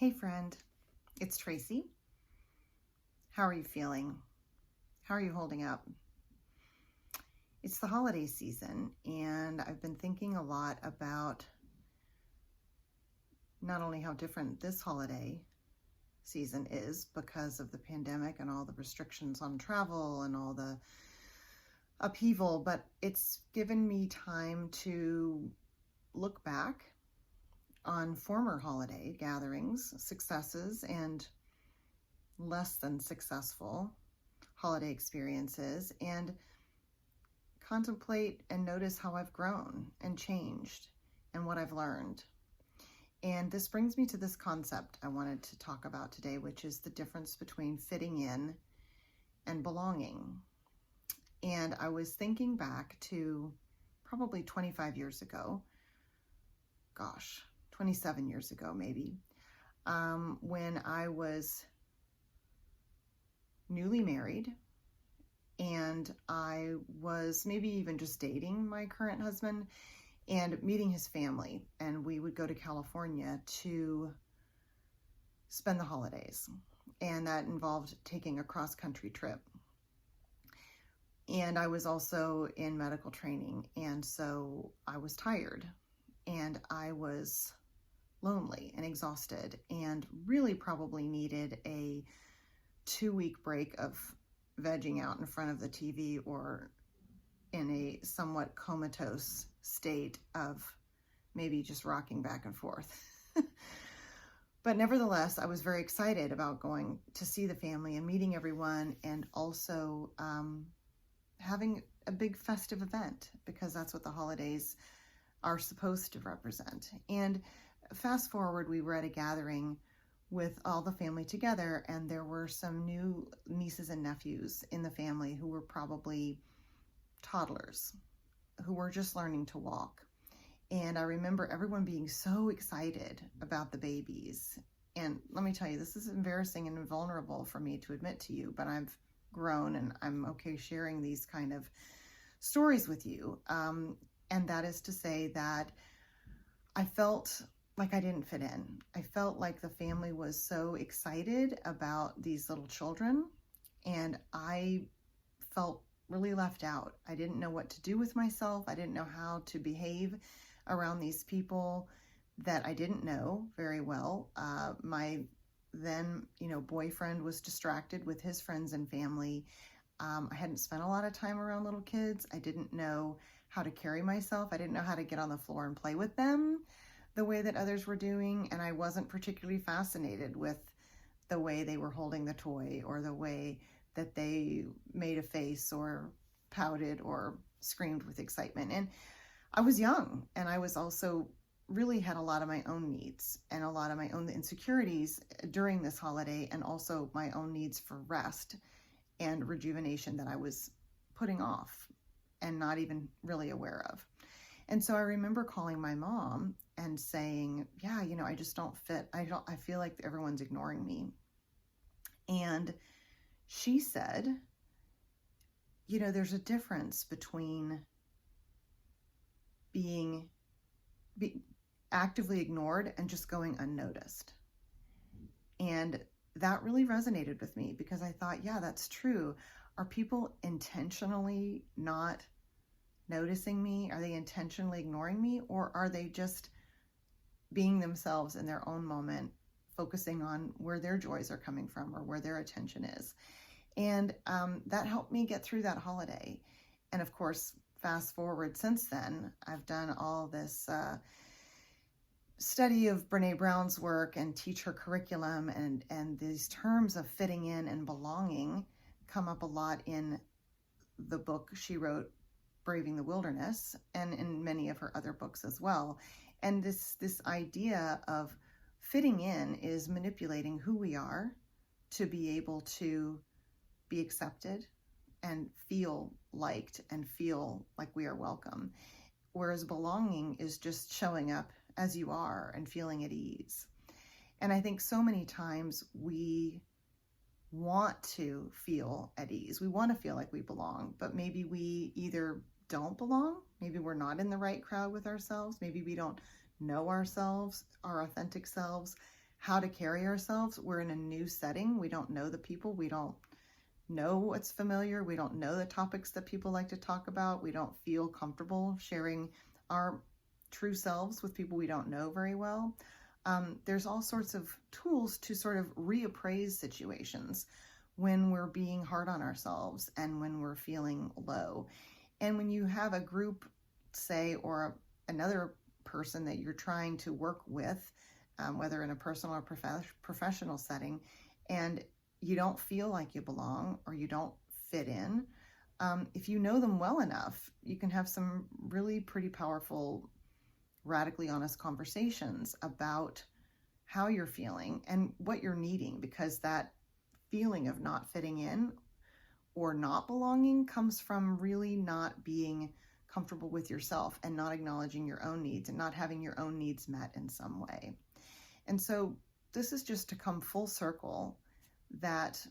Hey friend, it's Tracy. How are you feeling? How are you holding up? It's the holiday season, and I've been thinking a lot about not only how different this holiday season is because of the pandemic and all the restrictions on travel and all the upheaval, but it's given me time to look back on former holiday gatherings, successes, and less than successful holiday experiences, and contemplate and notice how I've grown and changed and what I've learned. And this brings me to this concept I wanted to talk about today, which is the difference between fitting in and belonging. And I was thinking back to probably 25 years ago, 27 years ago maybe, when I was newly married, and I was maybe even just dating my current husband and meeting his family, and we would go to California to spend the holidays, and that involved taking a cross-country trip. And I was also in medical training, and so I was tired, and I was lonely and exhausted, and really probably needed a 2-week break of vegging out in front of the TV or in a somewhat comatose state of maybe just rocking back and forth. But nevertheless, I was very excited about going to see the family and meeting everyone, and also having a big festive event, because that's what the holidays are supposed to represent. And fast forward, we were at a gathering with all the family together, and there were some new nieces and nephews in the family who were probably toddlers, who were just learning to walk. And I remember everyone being so excited about the babies. And let me tell you, this is embarrassing and vulnerable for me to admit to you, but I've grown and I'm okay sharing these kind of stories with you. And that is to say that I felt like I didn't fit in. I felt like the family was so excited about these little children, and I felt really left out. I didn't know what to do with myself. I didn't know how to behave around these people that I didn't know very well. My then, boyfriend was distracted with his friends and family. I hadn't spent a lot of time around little kids. I didn't know how to carry myself. I didn't know how to get on the floor and play with them the way that others were doing, and I wasn't particularly fascinated with the way they were holding the toy or the way that they made a face or pouted or screamed with excitement. And I was young, and I was also really had a lot of my own needs and a lot of my own insecurities during this holiday, and also my own needs for rest and rejuvenation that I was putting off and not even really aware of. And so I remember calling my mom and saying, yeah, I just don't fit. I feel like everyone's ignoring me. And she said, there's a difference between being actively ignored and just going unnoticed. And that really resonated with me, because I thought, yeah, that's true. Are people intentionally not noticing me? Are they intentionally ignoring me? Or are they just being themselves in their own moment, focusing on where their joys are coming from or where their attention is? And that helped me get through that holiday. And of course, fast forward since then, I've done all this study of Brene Brown's work and teach her curriculum, and these terms of fitting in and belonging come up a lot in the book she wrote, Braving the Wilderness, and in many of her other books as well. And this idea of fitting in is manipulating who we are to be able to be accepted and feel liked and feel like we are welcome. Whereas belonging is just showing up as you are and feeling at ease. And I think so many times we want to feel at ease. We want to feel like we belong, but maybe we either don't belong. Maybe we're not in the right crowd with ourselves. Maybe we don't know ourselves, our authentic selves, how to carry ourselves. We're in a new setting. We don't know the people. We don't know what's familiar. We don't know the topics that people like to talk about. We don't feel comfortable sharing our true selves with people we don't know very well. There's all sorts of tools to sort of reappraise situations when we're being hard on ourselves and when we're feeling low. And when you have a group, say, or another person that you're trying to work with, whether in a personal or professional setting, and you don't feel like you belong or you don't fit in, if you know them well enough, you can have some really pretty powerful, radically honest conversations about how you're feeling and what you're needing, because that feeling of not fitting in or not belonging comes from really not being comfortable with yourself and not acknowledging your own needs and not having your own needs met in some way. And so this is just to come full circle that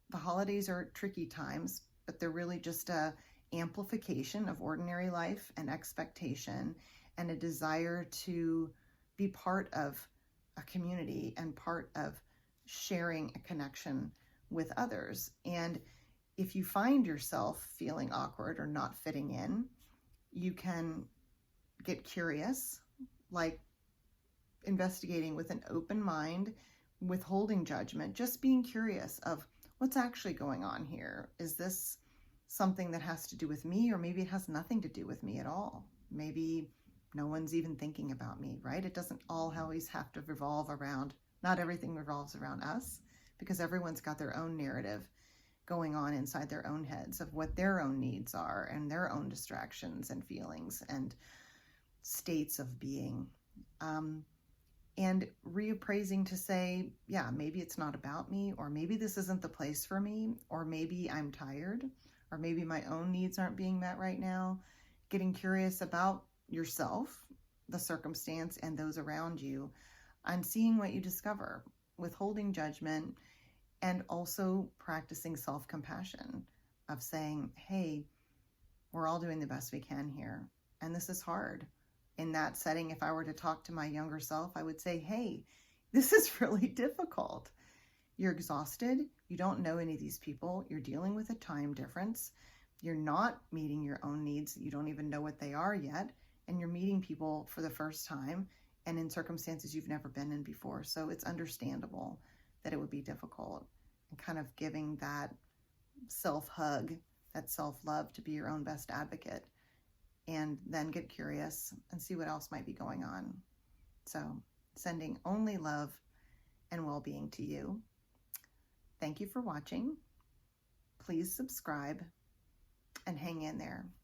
the holidays are tricky times, but they're really just a amplification of ordinary life and expectation and a desire to be part of a community and part of sharing a connection with others. And if you find yourself feeling awkward or not fitting in, you can get curious, like investigating with an open mind, withholding judgment, just being curious of what's actually going on here. Is this something that has to do with me, or maybe it has nothing to do with me at all? Maybe no one's even thinking about me, right? It doesn't all always have to revolve around, not everything revolves around us, because everyone's got their own narrative going on inside their own heads of what their own needs are and their own distractions and feelings and states of being. And reappraising to say, yeah, maybe it's not about me, or maybe this isn't the place for me, or maybe I'm tired, or maybe my own needs aren't being met right now. Getting curious about yourself, the circumstance, and those around you, and seeing what you discover, withholding judgment, and also practicing self-compassion of saying, hey, we're all doing the best we can here, and this is hard. In that setting, if I were to talk to my younger self, I would say, hey, this is really difficult. You're exhausted. You don't know any of these people. You're dealing with a time difference. You're not meeting your own needs. You don't even know what they are yet. And you're meeting people for the first time and in circumstances you've never been in before. So it's understandable that it would be difficult, and kind of giving that self-hug, that self-love to be your own best advocate. And then get curious and see what else might be going on. So, sending only love and well-being to you. Thank you for watching. Please subscribe and hang in there.